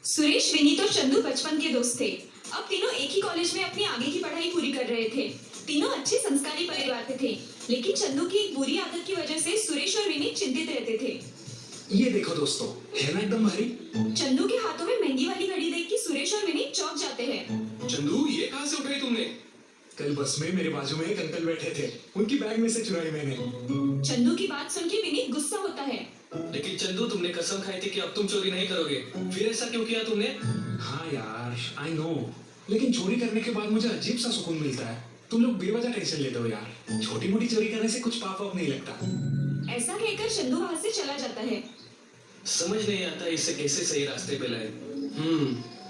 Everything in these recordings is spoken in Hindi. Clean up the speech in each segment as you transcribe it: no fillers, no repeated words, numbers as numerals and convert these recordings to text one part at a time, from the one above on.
सुरेश, विनीत और चंदू बचपन के दोस्त थे। अब तीनों एक ही कॉलेज में अपनी आगे की पढ़ाई पूरी कर रहे थे। तीनों अच्छे संस्कारी परिवार के थे, लेकिन चंदू की एक बुरी आदत की वजह से सुरेश और विनीत चिंतित रहते थे। ये देखो दोस्तों, है ना एकदम भारी। चंदू के हाथों में महंगी वाली घड़ी देख के सुरेश और विनीत चौंक जाते हैं। चंदू, ये कहाँ से उठाई तुमने? कल बस में मेरे बाजू में एक अंकल बैठे थे, उनकी बैग में से चुराई मैंने। चंदू की बात सुन के विनीत गुस्सा होता है। लेकिन चंदू, तुमने कसम खाई थी कि अब तुम चोरी नहीं करोगे, फिर ऐसा क्यों किया तुमने? हाँ यार, आई नो, लेकिन चोरी करने के बाद मुझे अजीब सा सुकून मिलता है। तुम लोग बेवजह टेंशन लेते हो यार। छोटी मोटी चोरी करने से कुछ पाप वाप नहीं लगता। ऐसा कहकर चंदू वहां से चला जाता है। समझ नहीं आता इसे कैसे सही रास्ते पे लाए।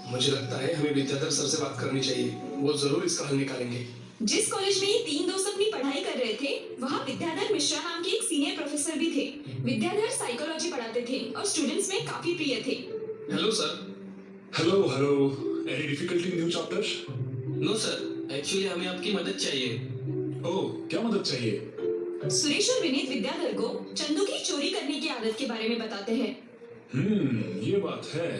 मुझे लगता है हमें विद्याधर सर से बात करनी चाहिए, वो जरूर इसका हल निकालेंगे। जिस कॉलेज में ये तीन दोस्त अपनी पढ़ाई कर रहे थे, वहाँ विद्याधर मिश्रा नाम के एक सीनियर प्रोफेसर भी थे। विद्याधर साइकोलॉजी पढ़ाते थे और स्टूडेंट्स में काफी प्रिय थे। Hello sir. Hello hello, any difficulty in new chapter? No sir, actually हमें आपकी मदद चाहिए। ओह, क्या मदद चाहिए? सुरेश और विनीत विद्याधर को चंदू की चोरी करने की आदत के बारे में बताते हैं। ये बात है।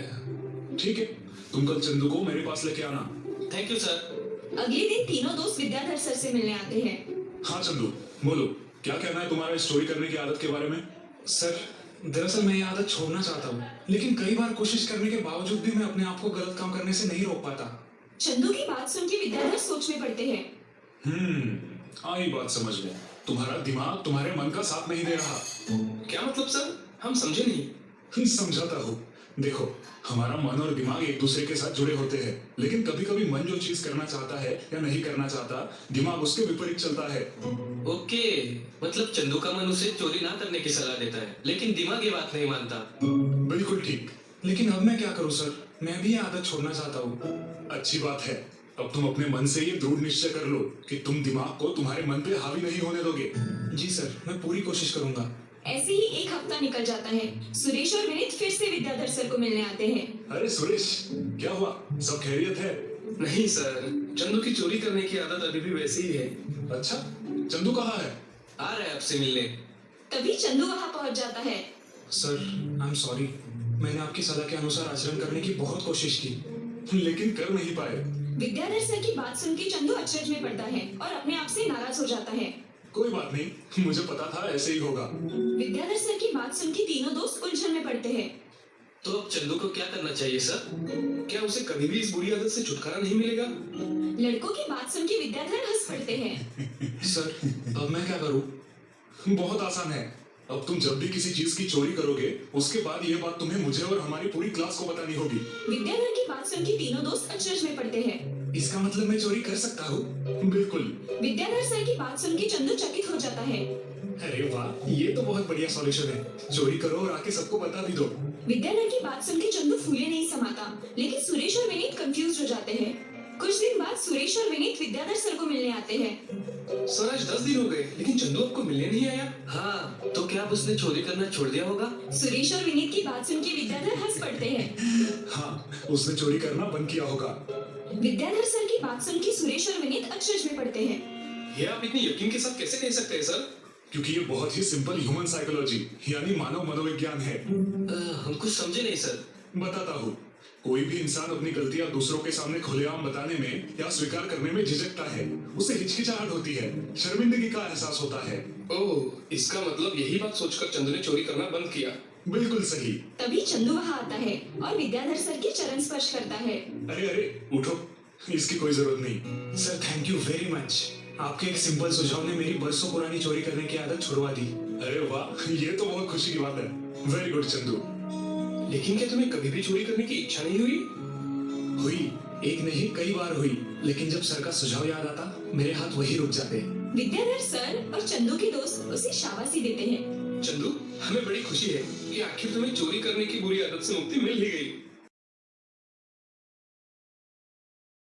ठीक है, तुम कल चंदू को मेरे पास लेके आना। Thank you sir. अगले दिन तीनों दोस्त विद्याधर सर से मिलने आते हैं। हाँ चंदू, बोलो, क्या कहना है तुम्हारा इस चोरी करने की आदत के बारे में? सर, दरअसल मैं ये आदत छोड़ना चाहता हूँ, लेकिन कई बार कोशिश करने के बावजूद भी मैं अपने आप को गलत काम करने से नहीं रोक पाता। चंदू की बात सुन के विद्याधर सोच में पड़ते हैं। आई बात समझ में। तुम्हारा दिमाग तुम्हारे मन का साथ नहीं दे रहा। क्या मतलब सर? हम समझे नहीं। समझाता हूँ। देखो, हमारा मन और दिमाग एक दूसरे के साथ जुड़े होते हैं, लेकिन कभी कभी मन जो चीज करना चाहता है या नहीं करना चाहता, दिमाग उसके विपरीत चलता है। ओके, मतलब चंदू का मन उसे चोरी ना करने की सलाह देता है, लेकिन दिमाग ये बात नहीं मानता। बिल्कुल ठीक। लेकिन अब मैं क्या करूँ सर? मैं भी ये आदत छोड़ना चाहता हूँ। अच्छी बात है, अब तुम अपने मन से ये दृढ़ निश्चय कर लो कि तुम दिमाग को तुम्हारे मन पे हावी नहीं होने दोगे। जी सर, मैं पूरी कोशिश करूंगा। ऐसे ही एक हफ्ता निकल जाता है। सुरेश और विनीत फिर से विद्याधर सर को मिलने आते हैं। अरे सुरेश, क्या हुआ? सब खैरियत है? नहीं सर, चंदू की चोरी करने की आदत अभी भी वैसी ही है। अच्छा, चंदू कहाँ है? आ रहा है आपसे मिलने। तभी चंदू वहाँ पहुँच जाता है। Sir, I am sorry. मैंने आपकी सलाह के अनुसार आचरण करने की बहुत कोशिश की, लेकिन कर नहीं पाए। विद्याधर सर की बात सुन के चंदू अचरज में पड़ता है और अपने आप से नाराज हो जाता है। कोई बात नहीं, मुझे पता था ऐसे ही होगा। विद्याधर सर की बात सुन के तीनों दोस्त उलझन में पड़ते हैं। तो अब चंदू को क्या करना चाहिए सर? क्या उसे कभी भी इस बुरी आदत से छुटकारा नहीं मिलेगा? लड़कों की बात सुन के विद्याधर हंस पड़ते हैं। सर, अब मैं क्या करूं? बहुत आसान है। अब तुम जब भी किसी चीज की चोरी करोगे, उसके बाद ये बात तुम्हें मुझे और हमारी पूरी क्लास को बतानी होगी। विद्याधर की बात सुन के तीनों दोस्त अचरज में पड़ते हैं। इसका मतलब मैं चोरी कर सकता हूँ? बिल्कुल। विद्याधर सर की बात सुन के चंदू चकित हो जाता है। अरे वाह, ये तो बहुत बढ़िया सॉल्यूशन है। चोरी करो और आके सबको बता भी दो। विद्याधर की बात सुन के चंदू फूले नहीं समाता, लेकिन सुरेश और विनीत कंफ्यूज हो जाते हैं। कुछ दिन बाद सुरेश और विनीत विद्याधर सर को मिलने आते हैं। सर, आज 10 दिन हो गए, लेकिन चंदू आपको मिलने नहीं आया। हाँ, तो क्या अब उसने चोरी करना छोड़ दिया होगा? सुरेश और विनीत की बात सुन के विद्याधर हंस पड़ते हैं। हाँ, उसने चोरी करना बंद किया होगा। विद्याधर सर की बात सुन के सुरेश और विनीत अचरज में पड़ते हैं। ये आप इतनी यकीन के साथ कैसे कह सकते हैं सर? क्योंकि ये बहुत ही सिंपल ह्यूमन साइकोलॉजी यानी मानव मनोविज्ञान है। हम कुछ समझे नहीं सर। बताता हूँ। कोई भी इंसान अपनी गलतियां दूसरों के सामने खुलेआम बताने में या स्वीकार करने में झिझकता है। उसे हिचकिचाहट होती है, शर्मिंदगी का एहसास होता है। ओह, इसका मतलब यही बात सोचकर चंदू ने चोरी करना बंद किया। बिल्कुल सही। तभी चंदू वहाँ आता है और विद्याधर सर के चरण स्पर्श करता है। अरे अरे, उठो, इसकी कोई जरूरत नहीं। Sir, thank you very much. आपके एक सिंपल सुझाव ने मेरी बरसों पुरानी चोरी करने की आदत छुड़वा दी। अरे वाह, ये तो बहुत खुशी की बात है। Very good Chandu. लेकिन क्या तुम्हें कभी भी चोरी करने की इच्छा नहीं हुई? हुई, एक नहीं कई बार हुई, लेकिन जब सर का सुझाव याद आता, मेरे हाथ वही रुक जाते। विद्याधर सर और चंदू के दोस्त उसे शाबाशी देते हैं। चंदू, हमें बड़ी खुशी है कि आखिर तुम्हें चोरी करने की बुरी आदत से मुक्ति मिल ही गई।